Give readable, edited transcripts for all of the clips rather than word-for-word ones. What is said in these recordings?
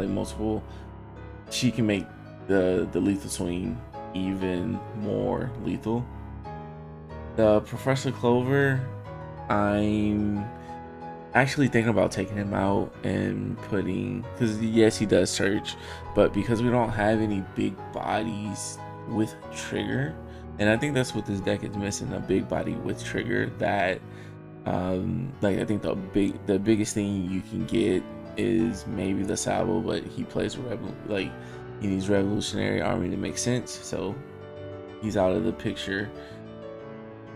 play multiple, she can make the lethal swing even more lethal. The Professor Clover, I'm actually thinking about taking him out and putting, because yes, he does search, but because we don't have any big bodies with trigger, and I think that's what this deck is missing, a big body with trigger. That like I think the biggest thing you can get is maybe the Sabo, but he plays like he needs Revolutionary Army to make sense, so he's out of the picture.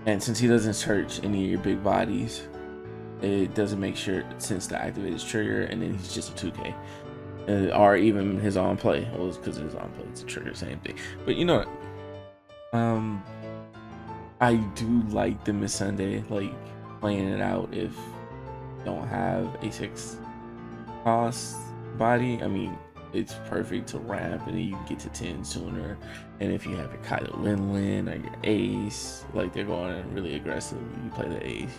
And since he doesn't search any of your big bodies, it doesn't make sense to activate his trigger, and then he's just a 2K. Or even his on play. Well, it's because his on play, it's a trigger, same thing. But you know, I do like the Miss Sunday, like playing it out if you don't have a 6 cost body. I mean, it's perfect to ramp, and then you can get to 10 sooner. And if you have your Kaido Lin or your Ace, like they're going really aggressive, you play the Ace.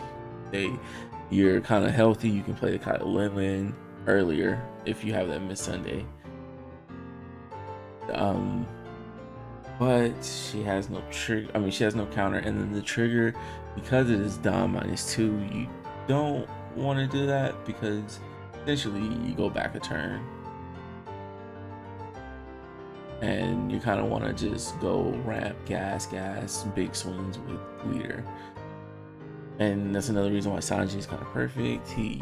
You're kind of healthy, you can play the Kaido Lin earlier if you have that Miss Sunday. But she has no trigger. I mean, she has no counter, and then the trigger, because it is Dom -2, you don't want to do that because essentially you go back a turn, and you kind of want to just go ramp, gas, big swings with leader. And that's another reason why Sanji is kind of perfect. He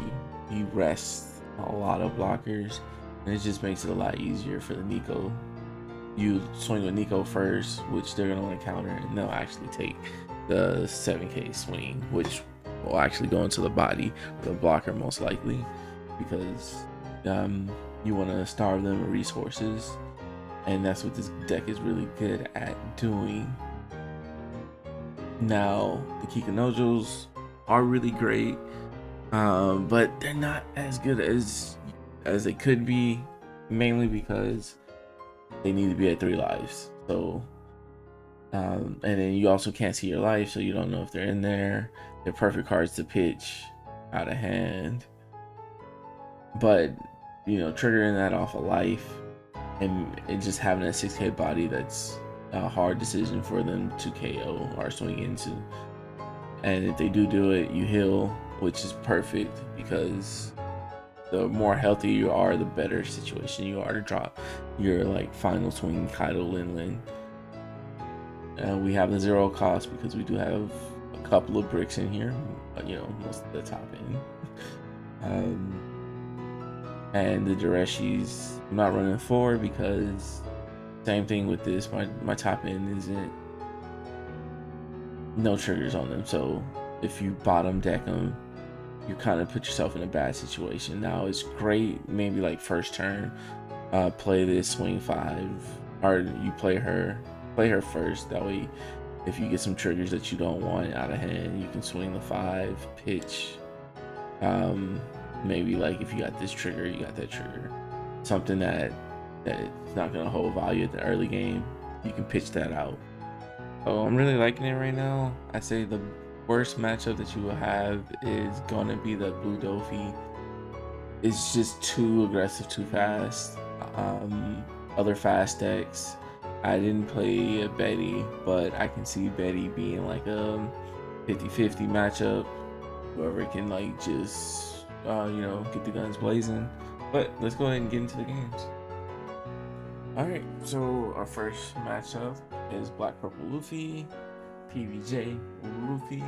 rests a lot of blockers, and it just makes it a lot easier for the Nico. You swing with Nico first, which they're gonna want to counter, and they'll actually take the 7K swing, which will actually go into the body of the blocker most likely, because you want to starve them of resources, and that's what this deck is really good at doing. Now, the Kikanojos are really great, but they're not as good as they could be, mainly because they need to be at 3 lives. So, and then you also can't see your life, so you don't know if they're in there. They're perfect cards to pitch out of hand, but you know, triggering that off a life and just having a 6K body, that's a hard decision for them to KO or swing into. And if they do it, you heal, which is perfect, because the more healthy you are, the better situation you are to drop your like final swing Kaido Lin. We have the 0 cost because we do have a couple of bricks in here, you know, most of the top end. And the Dureshis, I'm not running 4 because same thing with this, my top end isn't no triggers on them, so if you bottom deck them, you kind of put yourself in a bad situation. Now it's great maybe like first turn, play this swing 5, or you play her first, that way if you get some triggers that you don't want out of hand, you can swing the 5, pitch, maybe like if you got this trigger, you got that trigger, something that it's not going to hold value at the early game, you can pitch that out. So I'm really liking it right now. I say the worst matchup that you will have is going to be the Blue Dofi. It's just too aggressive, too fast. Other fast decks, I didn't play a Betty, but I can see Betty being like a 50-50 matchup, whoever can like just you know, get the guns blazing. But let's go ahead and get into the games. Alright, so our first matchup is Black Purple Luffy, PVJ Luffy,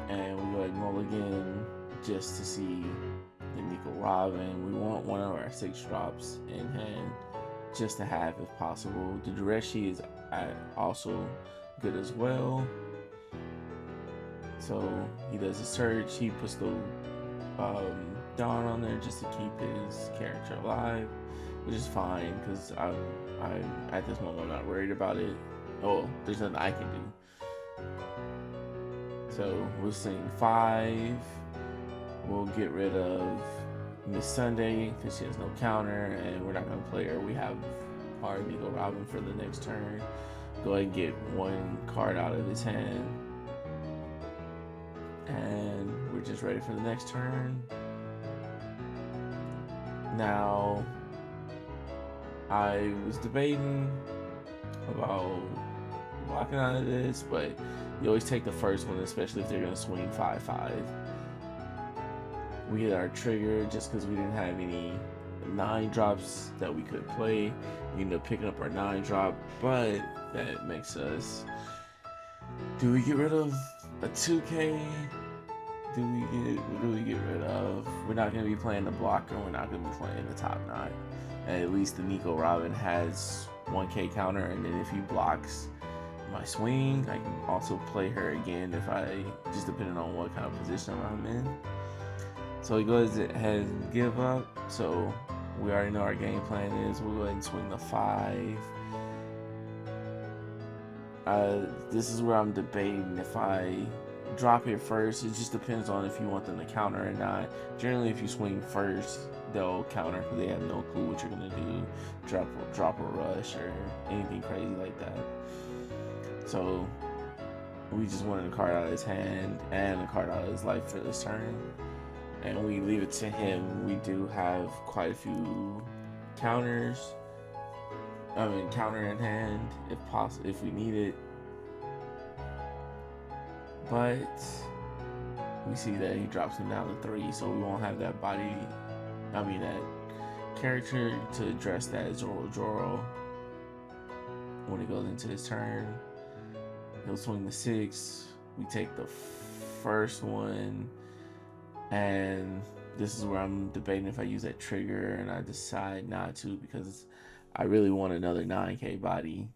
and we go ahead and mulligan just to see the Nico Robin. We want one of our 6 drops in hand just to have if possible. The Dureshi is also good as well. So he does a search, he puts the Dawn on there just to keep his character alive, which is fine because I'm at this moment I'm not worried about it. Oh, there's nothing I can do. So we'll sing 5. We'll get rid of Miss Sunday because she has no counter, and we're not gonna play her. We have our Nico Robin for the next turn. Go ahead and get 1 card out of his hand, and we're just ready for the next turn. Now I was debating about blocking out of this, but you always take the first one, especially if they're gonna swing 5/5. We hit our trigger just because we didn't have any 9 drops that we could play. We ended up picking up our 9 drop, but that makes us. Do we get rid of a 2K? What do we get rid of? We're not going to be playing the blocker. We're not going to be playing the top 9. And at least the Nico Robin has 1K counter, and then if he blocks my swing, I can also play her again if I, just depending on what kind of position I'm in. So he goes ahead and give up. So we already know our game plan is we'll go ahead and swing the 5. This is where I'm debating if I drop it first. It just depends on if you want them to counter or not. Generally, if you swing first, they'll counter because they have no clue what you're gonna do. Drop a rush or anything crazy like that. So we just wanted a card out of his hand and a card out of his life for this turn, and we leave it to him. We do have quite a few counters. Counter in hand if possible, if we need it. But we see that he drops him down to 3, so we won't have that that character to address that Zoro when he goes into his turn. He'll swing the 6. We take the first one, and this is where I'm debating if I use that trigger, and I decide not to because I really want another 9K body,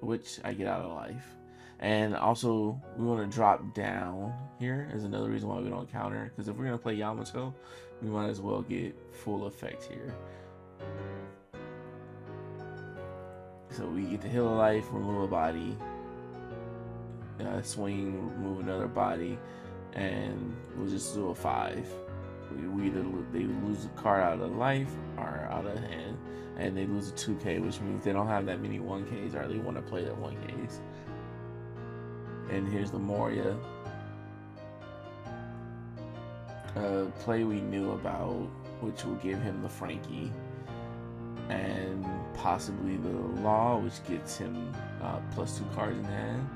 which I get out of life. And also, we want to drop down here is another reason why we don't counter, because if we're going to play Yamato, we might as well get full effect here. So we get to heal a life, remove a body, swing, remove another body, and we'll just do a 5. They lose a card out of life or out of hand, and they lose a 2K, which means they don't have that many 1Ks, or they want to play their 1Ks. And here's the Moria. Play we knew about, which will give him the Frankie, and possibly the Law, which gets him plus 2 cards in hand,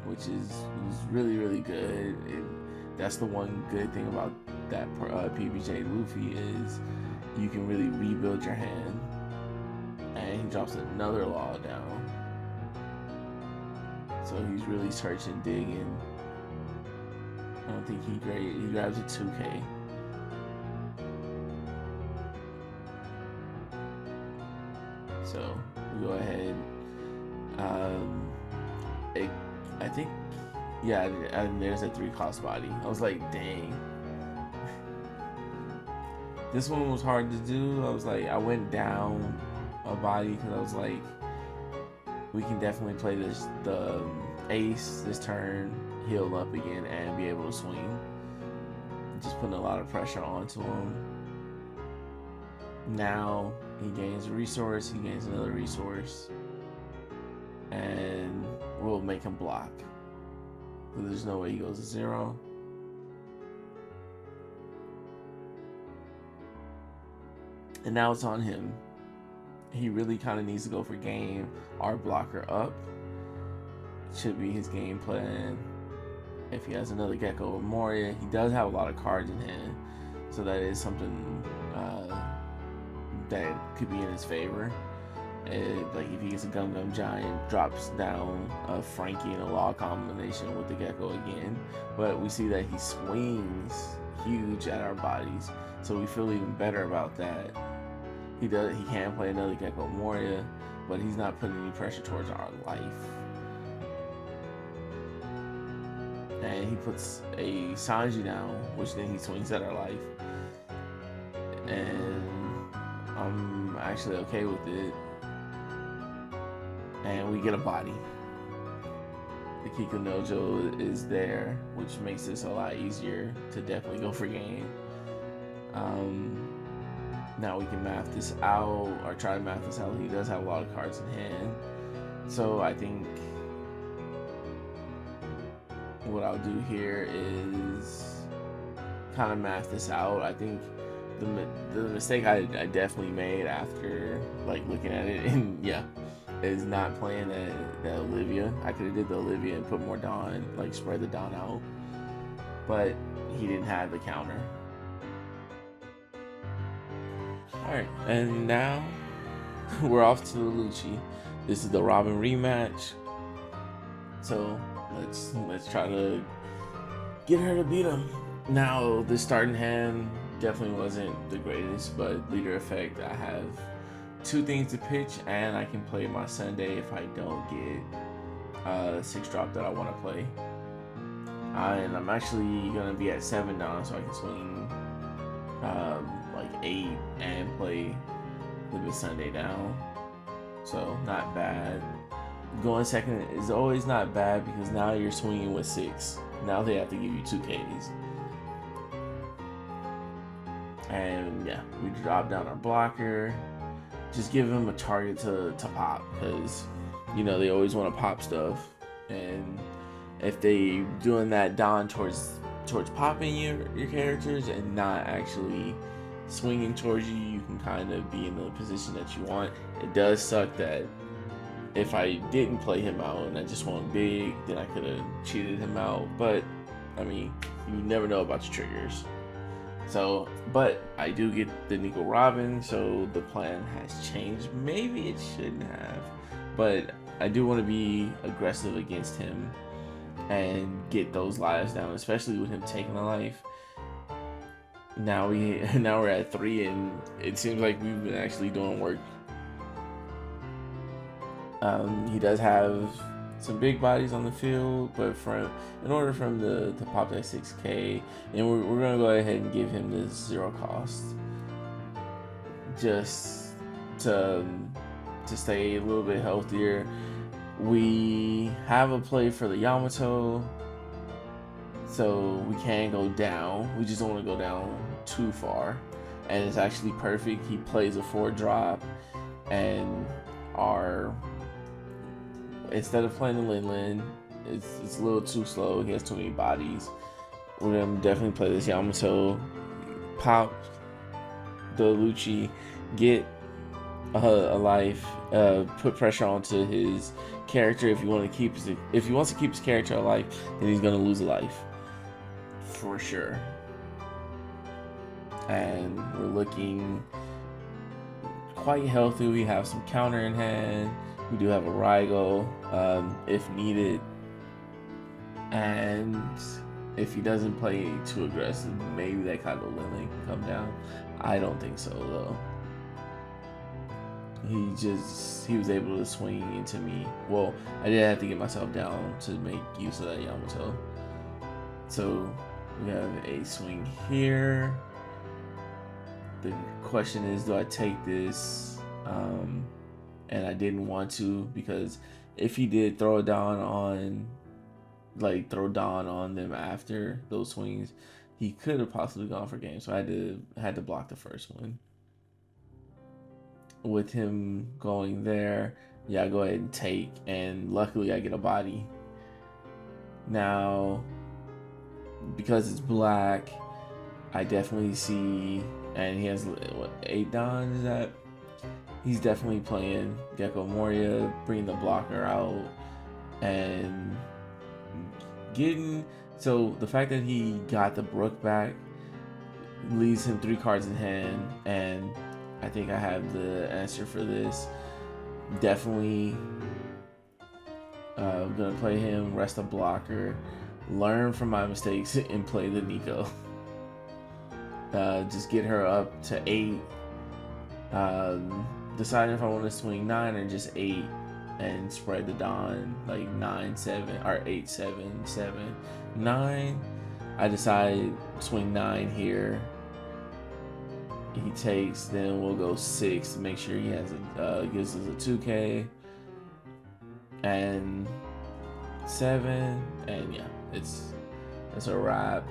which is really, really good. That's the one good thing about that PBJ Luffy is you can really rebuild your hand. And he drops another Law down, so he's really searching, digging. I don't think he grabs a 2K. So we go ahead. I think, yeah, and there's a 3-cost body. I was like, dang. This one was hard to do. I went down a body because I was like, we can definitely play the ace this turn, heal up again, and be able to swing. Just putting a lot of pressure onto him. Now he gains a resource, he gains another resource, and we'll make him block. But there's no way he goes to 0. And now it's on him. He really kind of needs to go for game our blocker up. Should be his game plan. If he has another Gecko or Moria, he does have a lot of cards in hand, so that is something that could be in his favor. Like if he gets a Gum Gum Giant, drops down a Frankie and a Law combination with the Gecko again. But we see that he swings huge at our bodies, so we feel even better about that. He can play another Gecko Moria, but he's not putting any pressure towards our life. And he puts a Sanji down, which then he swings at our life. And I'm actually okay with it. And we get a body. The Kikunojo is there, which makes this a lot easier to definitely go for game. Now we can math this out, or try to math this out. He does have a lot of cards in hand. So I think what I'll do here is kind of math this out. I think the mistake I definitely made after like looking at it, and yeah, is not playing that Olivia. I could have did the Olivia and put more Dawn, like spread the Dawn out, but he didn't have the counter. All right, and now we're off to the Lucci. This is the Robin rematch, so let's try to get her to beat him. Now, the starting hand definitely wasn't the greatest, but leader effect, I have 2 things to pitch, and I can play my Sunday if I don't get 6 drop that I want to play. And I'm actually gonna be at 7 down, so I can swing like 8 and play the Sunday down. So not bad. Going second is always not bad because now you're swinging with 6. Now they have to give you 2 Ks. And yeah, we drop down our blocker. Just give him a target to pop, because you know they always want to pop stuff. And if they doing that down towards popping your characters and not actually swinging towards you, you can kind of be in the position that you want. It does suck that if I didn't play him out and I just went big, then I could have cheated him out. But I mean, you never know about your triggers. So, but I do get the Nico Robin, so the plan has changed. Maybe it shouldn't have, but I do want to be aggressive against him and get those lives down, especially with him taking a life. Now we're at 3, and it seems like we've been actually doing work. He does have some big bodies on the field, but in order for him to pop that 6K, and we're gonna go ahead and give him this 0 cost, just to stay a little bit healthier. We have a play for the Yamato, so we can go down. We just don't want to go down too far, and it's actually perfect. He plays a 4 drop, and instead of playing the Lin, it's a little too slow. He has too many bodies. We're gonna definitely play this Yamato, pop the Lucci, get a life, put pressure onto his character. If he wants to keep his character alive, then he's gonna lose a life for sure. And we're looking quite healthy. We have some counter in hand. We do have a Rygo if needed, and if he doesn't play too aggressive, maybe that kind of Lily can come down. I don't think so though. He was able to swing into me. Well, I did have to get myself down to make use of that Yamato. So we have a swing here. The question is, do I take this? And I didn't want to, because if he did throw Dawn on them after those swings, he could have possibly gone for game. So I had to block the first one. With him going there, yeah, I go ahead and take, and luckily I get a body. Now, because it's black, I definitely see, and he has what, 8 Dawn, is that? He's definitely playing Gecko Moria, bringing the blocker out, and so the fact that he got the Brook back leaves him 3 cards in hand, and I think I have the answer for this. Definitely gonna play him, rest a blocker, learn from my mistakes, and play the Nico. Just get her up to 8. Deciding if I want to swing 9 or just 8 and spread the Dawn like 9, 7, or 8, 7, 7, 9. I decide swing 9 here. He takes, then we'll go 6 to make sure he has gives us a 2K, and 7, and yeah, it's a wrap.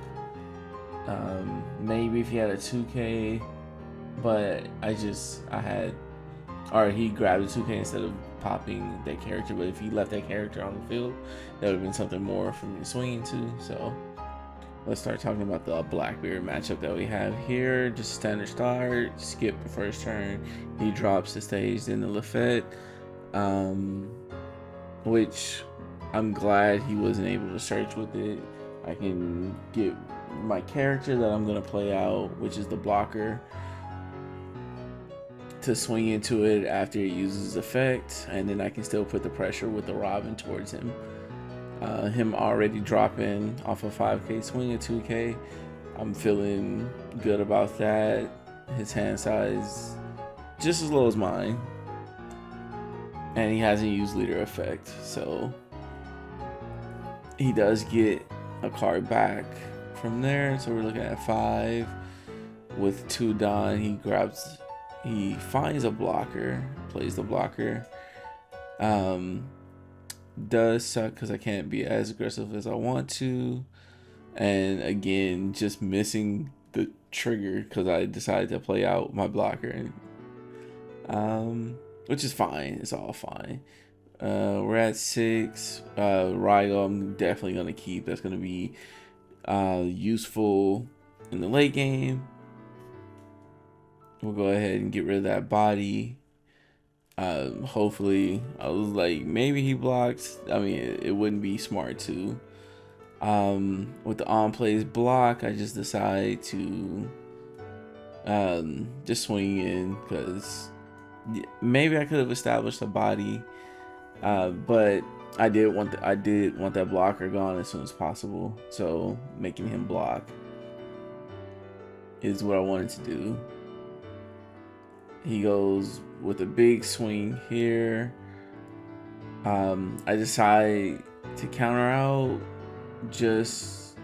Maybe if he had a 2K, but he grabbed a 2K instead of popping that character. But if he left that character on the field, that would have been something more for me to swing into. So let's start talking about the Blackbeard matchup that we have here. Just standard start, skip the first turn. He drops the stage, then the Lafette, which I'm glad he wasn't able to search with it. I can get my character that I'm gonna play out, which is the blocker, to swing into it after it uses effect, and then I can still put the pressure with the Robin towards him. Him already dropping off a 5k swing at 2k, I'm feeling good about that. His hand size just as low as mine, and he hasn't used leader effect, so he does get a card back from there. So we're looking at 5 with 2 Don. He finds a blocker, plays the blocker. Does suck because I can't be as aggressive as I want to, and again, just missing the trigger because I decided to play out my blocker, which is fine. It's all fine. We're at 6. Rygo, I'm definitely gonna keep. That's gonna be useful in the late game. We'll go ahead and get rid of that body. Hopefully, I was like, maybe he blocks. I mean, it wouldn't be smart to. With the on plays block, I just decide to just swing in because maybe I could have established a body, but I did want that blocker gone as soon as possible. So making him block is what I wanted to do. He goes with a big swing here. I decide to counter out. Just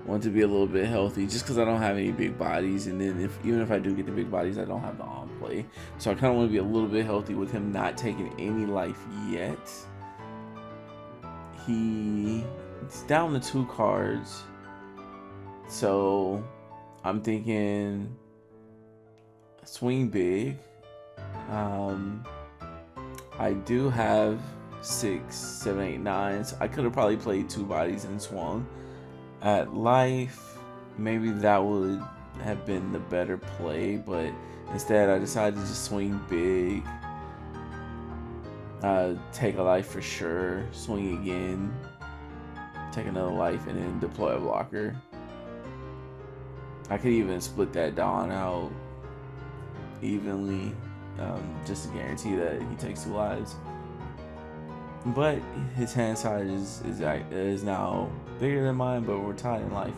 want to be a little bit healthy, just because I don't have any big bodies, and then even if I do get the big bodies, I don't have the on play. So I kind of want to be a little bit healthy with him not taking any life yet. It's down to 2 cards, so I'm thinking swing big. I do have 6, 7, 8, 9. So I could have probably played 2 bodies and swung at life. Maybe that would have been the better play, but instead I decided to just swing big. Take a life for sure. Swing again. Take another life and then deploy a blocker. I could even split that Dawn out evenly, just to guarantee that he takes 2 lives. But his hand size is now bigger than mine, but we're tied in life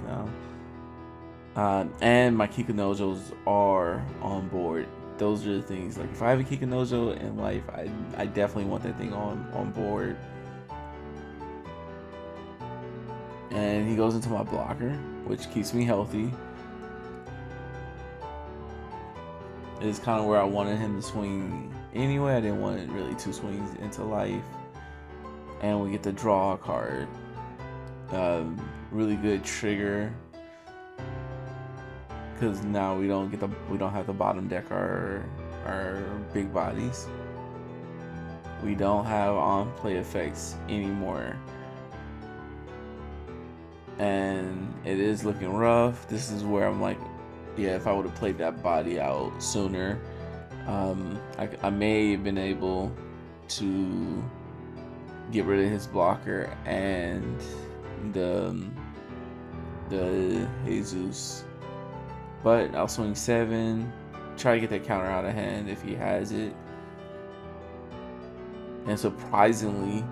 now. And my Kikanojos are on board. Those are the things. Like, if I have a Kikanojo in life, I definitely want that thing on board. And he goes into my blocker, which keeps me healthy. It's kind of where I wanted him to swing anyway. I didn't want really 2 swings into life. And we get to draw a card. Really good trigger, because now we don't have to bottom deck our big bodies. We don't have on play effects anymore, and it is looking rough. This is where I'm like, yeah, if I would have played that body out sooner, I may have been able to get rid of his blocker and the Jesus. But I'll swing 7, try to get that counter out of hand if he has it. And surprisingly,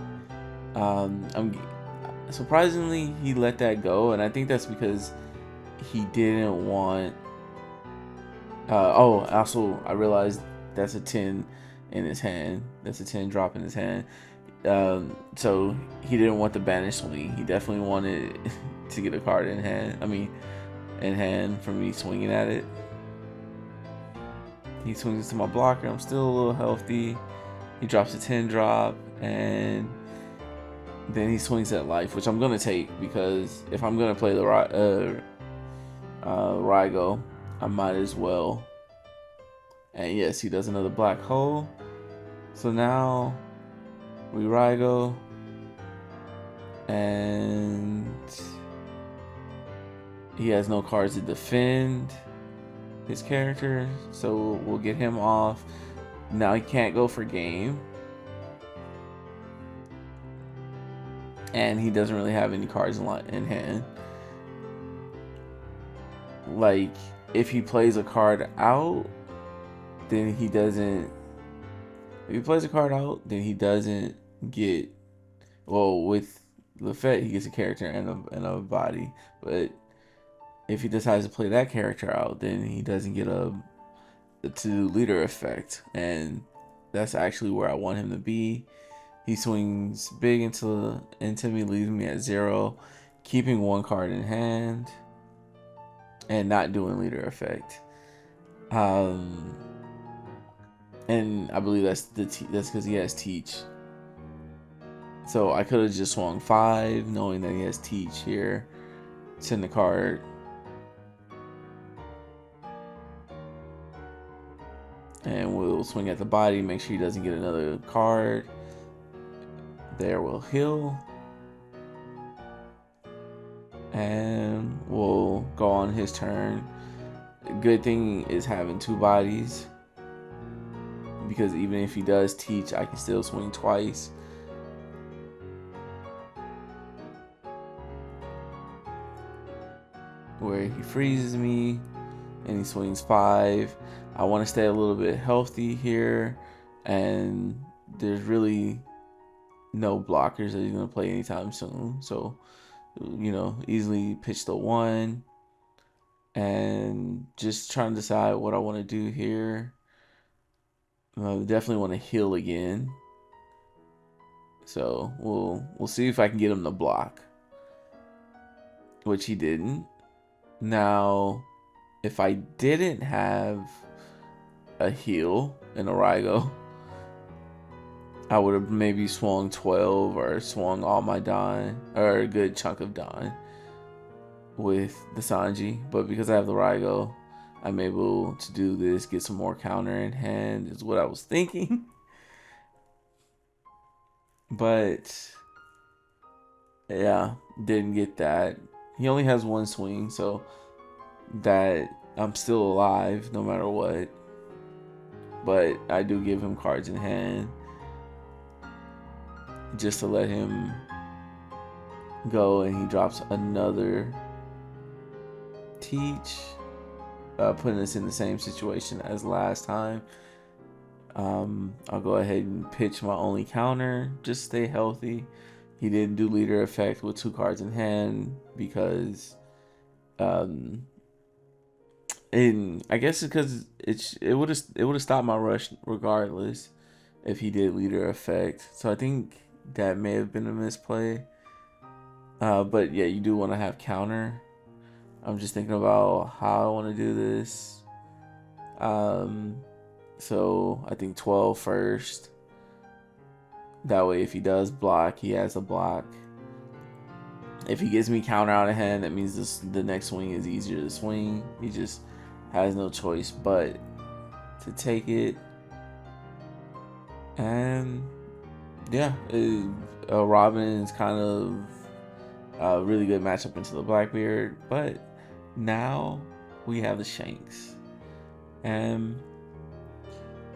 he let that go, and I think that's because he didn't want. Also, I realized that's a 10 in his hand. That's a 10 drop in his hand. So he didn't want the banish swing. He definitely wanted to get a card in hand. In hand from me swinging at it. He swings into my blocker. I'm still a little healthy. He drops a 10 drop, and then he swings at life, which I'm gonna take, because if I'm gonna play the Rygo, I might as well. And yes, he does another black hole. So now we Rygo, and he has no cards to defend his character, so we'll get him off. Now he can't go for game, and he doesn't really have any cards in hand. Like, if he plays a card out, then he doesn't. If he plays a card out, then he doesn't get. Well, with Luffy, he gets a character and a body. But if he decides to play that character out, then he doesn't get a leader effect, and that's actually where I want him to be. He swings big into me, leaving me at 0, keeping 1 card in hand, and not doing leader effect. And I believe that's because he has teach. So I could have just swung 5, knowing that he has teach here. Send the card. And we'll swing at the body, make sure he doesn't get another card. There, we'll heal. And we'll go on his turn. Good thing is having 2 bodies, because even if he does teach, I can still swing twice. Where he freezes me and he swings 5. I want to stay a little bit healthy here, and there's really no blockers that he's going to play anytime soon. So, you know, easily pitch the 1 and just trying to decide what I want to do here. I definitely want to heal again. So we'll see if I can get him to block, which he didn't. Now, if I didn't have a heal in Arigo, I would have maybe swung 12 or swung all my Don, or a good chunk of Don with the Sanji. But because I have the Arigo, I'm able to do this, get some more counter in hand, is what I was thinking. But yeah, didn't get that. He only has 1 swing, so that I'm still alive no matter what. But I do give him cards in hand just to let him go, and he drops another teach, putting us in the same situation as last time. I'll go ahead and pitch my only counter, just stay healthy. He didn't do leader effect with 2 cards in hand because and I guess it's because it would have stopped my rush regardless if he did leader effect. So I think that may have been a misplay. But yeah, you do want to have counter. I'm just thinking about how I want to do this. So I think 12 first. That way, if he does block, he has a block. If he gives me counter out of hand, that means the next swing is easier to swing. He just has no choice but to take it. And yeah, Robin is kind of a really good matchup into the Blackbeard. But now we have the Shanks. And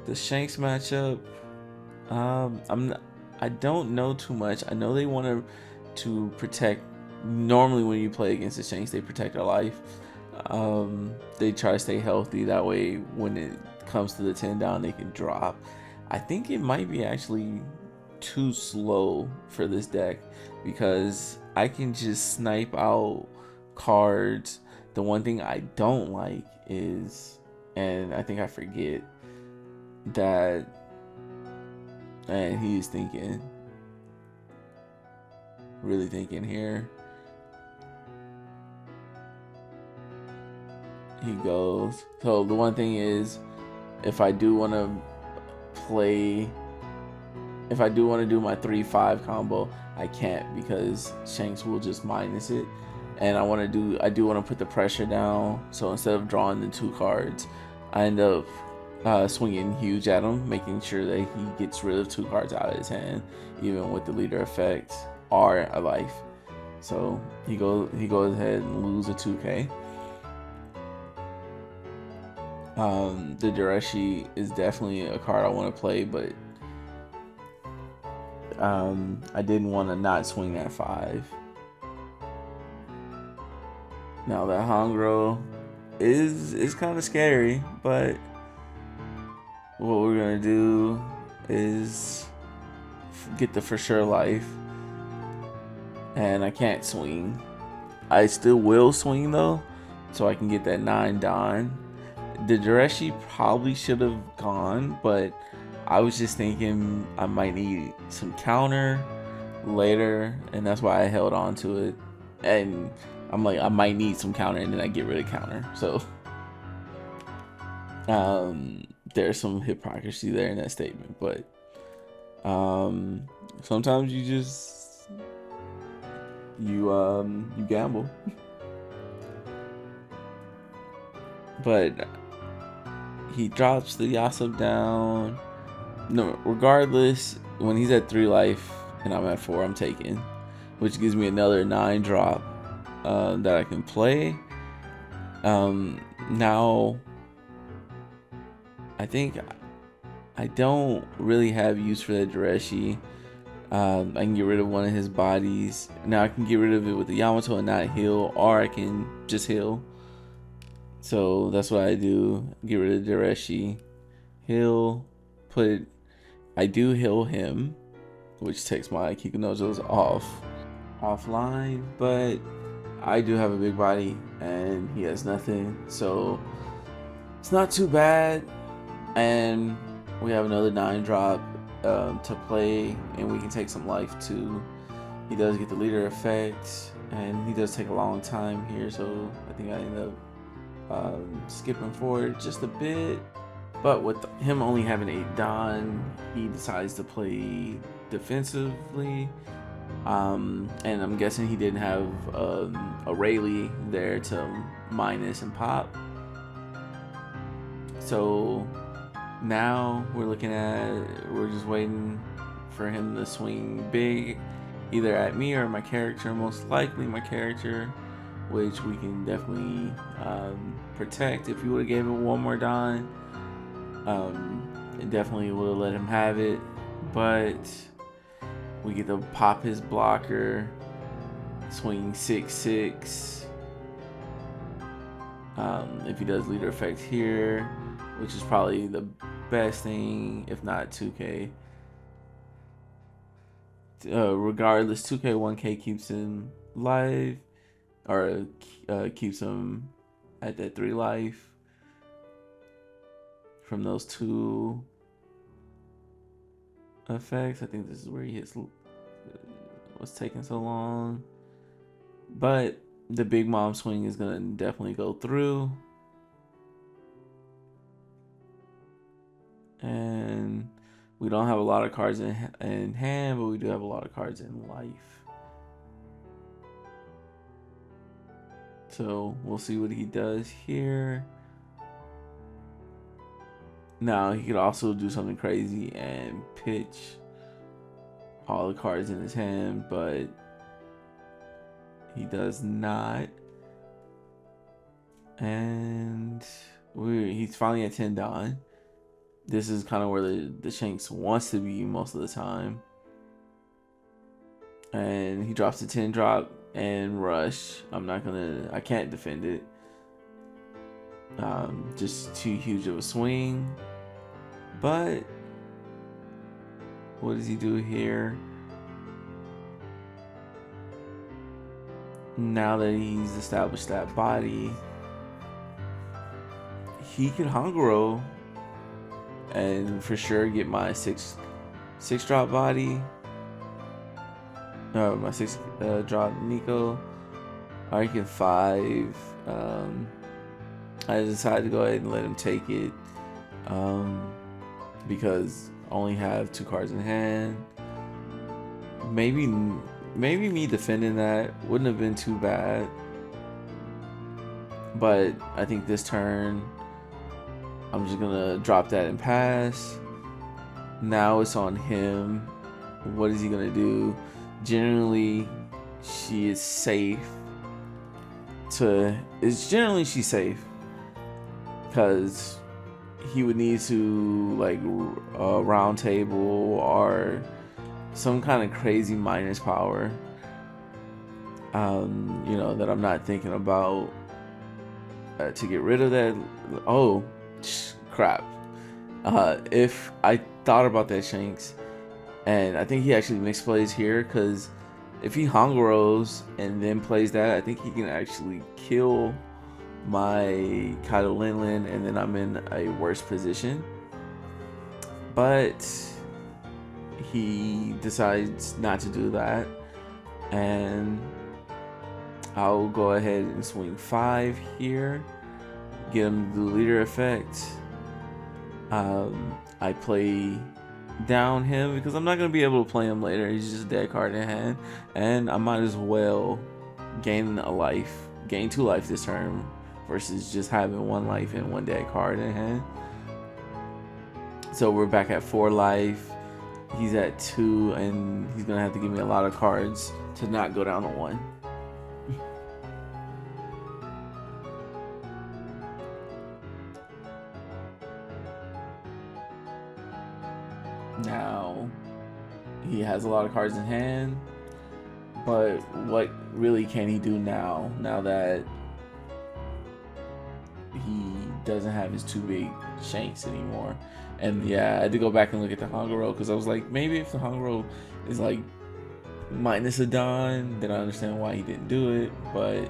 the Shanks matchup, I don't know too much. I know they want to protect. Normally, when you play against the Shanks, they protect their life. They try to stay healthy. That way, when it comes to the 10 down, they can drop. I think it might be actually too slow for this deck, because I can just snipe out cards. The one thing I don't like is, and I think I forget that, and he's thinking, really thinking here. He goes. So the one thing is, if I do want to do my 3-5 combo, I can't, because Shanks will just minus it. And I do want to put the pressure down. So instead of drawing the 2 cards, I end up swinging huge at him, making sure that he gets rid of 2 cards out of his hand, even with the leader effect or a life. So he goes ahead and lose a 2K. The Dureshi is definitely a card I want to play, but I didn't want to not swing that 5. Now that Hongro is kind of scary, but what we're gonna do is get the for sure life, and I can't swing. I still will swing though, so I can get that 9 Don. The Dureshi probably should have gone, but I was just thinking I might need some counter later, and that's why I held on to it. And I'm like, I might need some counter, and then I get rid of counter. So there's some hypocrisy there in that statement, but sometimes you gamble. But he drops the Yasub down. No, regardless, when he's at 3 life and I'm at 4, I'm taking, which gives me another 9 drop that I can play. Now I think I don't really have use for that Dureshi. I can get rid of one of his bodies. Now I can get rid of it with the Yamato and not heal, or I can just heal. So that's what I do. Get rid of Dureshi, heal, I do heal him, which takes my Kikunojos offline, but I do have a big body and he has nothing, so it's not too bad. And we have another 9 drop to play, and we can take some life too. He does get the leader effect, and he does take a long time here, so I think I end up skipping forward just a bit. But with him only having 8 Don, he decides to play defensively, and I'm guessing he didn't have a Rayleigh there to minus and pop. So now we're just waiting for him to swing big, either at me or my character, most likely my character, which we can definitely protect. If he would have gave it one more Don, it definitely would have let him have it, but we get to pop his blocker, swing 6/6. If he does leader effect here, which is probably the best thing, if not 2K. Regardless, 2K, 1K keeps him live, or keeps him at that 3 life from those 2 effects. I think this is where he hits what's taking so long, but the big mom swing is gonna definitely go through, and we don't have a lot of cards in hand, but we do have a lot of cards in life. So we'll see what he does here. Now he could also do something crazy and pitch all the cards in his hand, but he does not. And he's finally at 10 Don. This is kind of where the Shanks wants to be most of the time. And he drops a 10 drop and rush. I can't defend it. Just too huge of a swing. But what does he do here? Now that he's established that body, he can Honguro and for sure get my 6 drop body. My 6 drop Nico. Or he can 5. I decided to go ahead and let him take it, because I only have 2 cards in hand. Maybe me defending that wouldn't have been too bad, but I think this turn I'm just gonna drop that and pass. Now it's on him. What is he gonna do? Generally, she is safe to, it's generally she's safe because he would need to like a round table or some kind of crazy minus power, you know, that I'm not thinking about to get rid of that. Oh crap, if I thought about that, Shanks, and I think he actually misplays here, because if he Hongoros and then plays that, I think he can actually kill my Kaido Linlin, and then I'm in a worse position. But he decides not to do that, and I'll go ahead and swing 5 here, get him to do the leader effect. I play down him because I'm not going to be able to play him later. He's just a dead card in hand, and I might as well gain 2 life this turn versus just having 1 life and 1 dead card in hand. So we're back at 4 life. He's at 2, and he's gonna have to give me a lot of cards to not go down to 1. Now he has a lot of cards in hand, but what really can he do now that he doesn't have his 2 big Shanks anymore? And yeah, I had to go back and look at the Hangaro, because I was like, maybe if the Hangaro is like minus a Don, then I understand why he didn't do it. But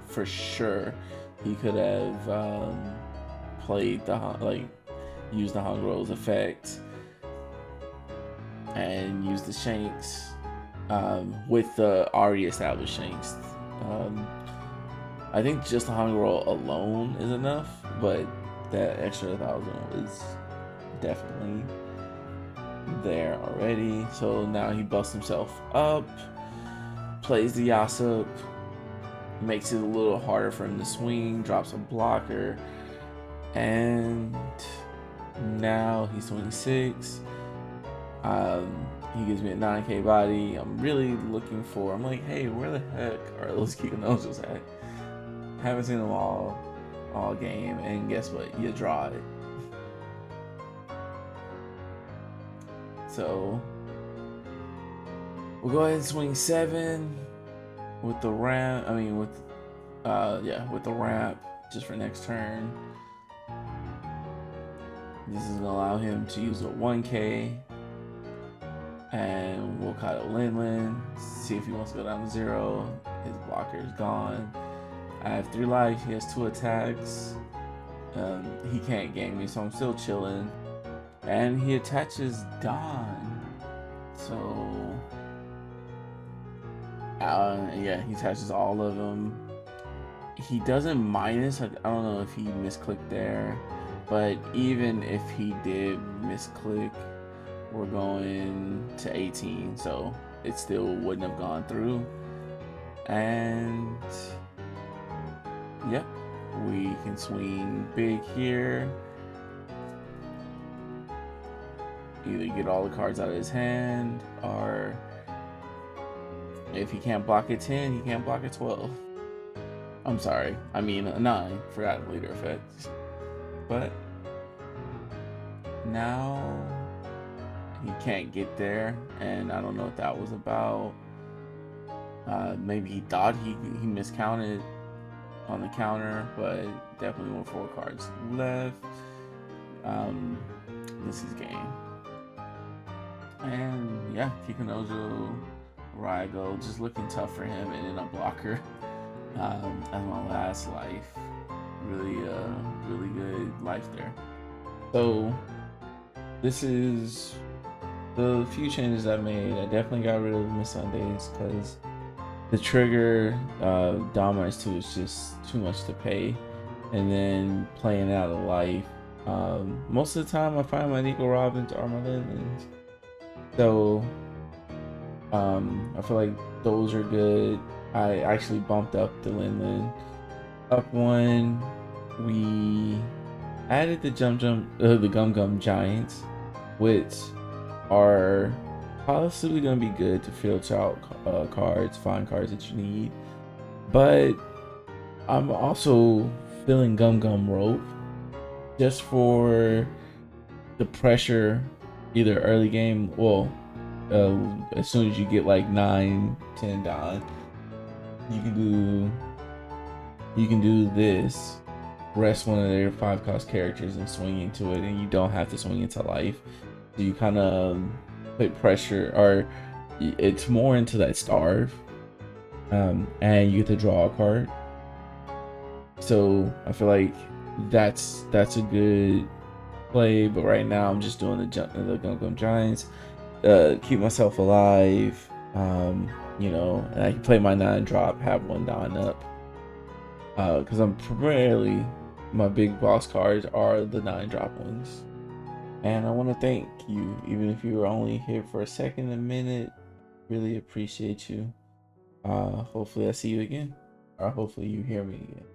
for sure, he could have played used the Hangaro's effect and used the Shanks with the already established Shanks. I think just the Hangaro alone is enough, but that extra 1,000 was definitely there already. So now he busts himself up, plays the Yasop, makes it a little harder for him to swing, drops a blocker, and now he swings 6. He gives me a 9k body. I'm really looking for, I'm like, hey, where the heck are those Kikonojos at? Haven't seen them all game, and guess what? You draw it. So we'll go ahead and swing 7 with the ramp. With the ramp just for next turn. This is gonna allow him to use a 1k, and we'll Kaido Linlin, see if he wants to go down to 0. His blocker is gone. I have 3 life. He has 2 attacks. He can't gang me, so I'm still chilling. And he attaches Don. So yeah, he attaches all of them. He doesn't minus. I don't know if he misclicked there, but even if he did misclick, we're going to 18, so it still wouldn't have gone through. And yep, we can swing big here. Either get all the cards out of his hand, or if he can't block at 10, he can't block at 12. I'm sorry, I mean 9. Forgot the leader effect. But now he can't get there, and I don't know what that was about. Maybe he thought he miscounted on the counter, but definitely went 4 cards left. This is game. And yeah, Kikunojo, Raigo, just looking tough for him, and then a blocker as my last life. Really good life there. So this is the few changes I made. I definitely got rid of the Miss Sundays because the trigger dominance 2 is just too much to pay, and then playing out of life. Most of the time I find my Nico Robins are my Linlins. So I feel like those are good. I actually bumped up the Linlin up 1. We added the Gum Gum Giants, which are possibly gonna be good to filter out cards, find cards that you need. But I'm also feeling Gum Rope just for the pressure, either early game, well, as soon as you get like 9-10 down, you can do this, rest one of their 5-cost characters and swing into it, and you don't have to swing into life. So you kind of put pressure, or it's more into that starve, and you get to draw a card. So I feel like that's a good play. But right now I'm just doing the Gum Giants, keep myself alive. You know, and I can play my 9-drop, have 1 down up. Because I'm primarily, my big boss cards are the 9-drop ones. And I want to thank you, even if you were only here for a second, a minute. Really appreciate you. Hopefully I see you again, or hopefully you hear me again.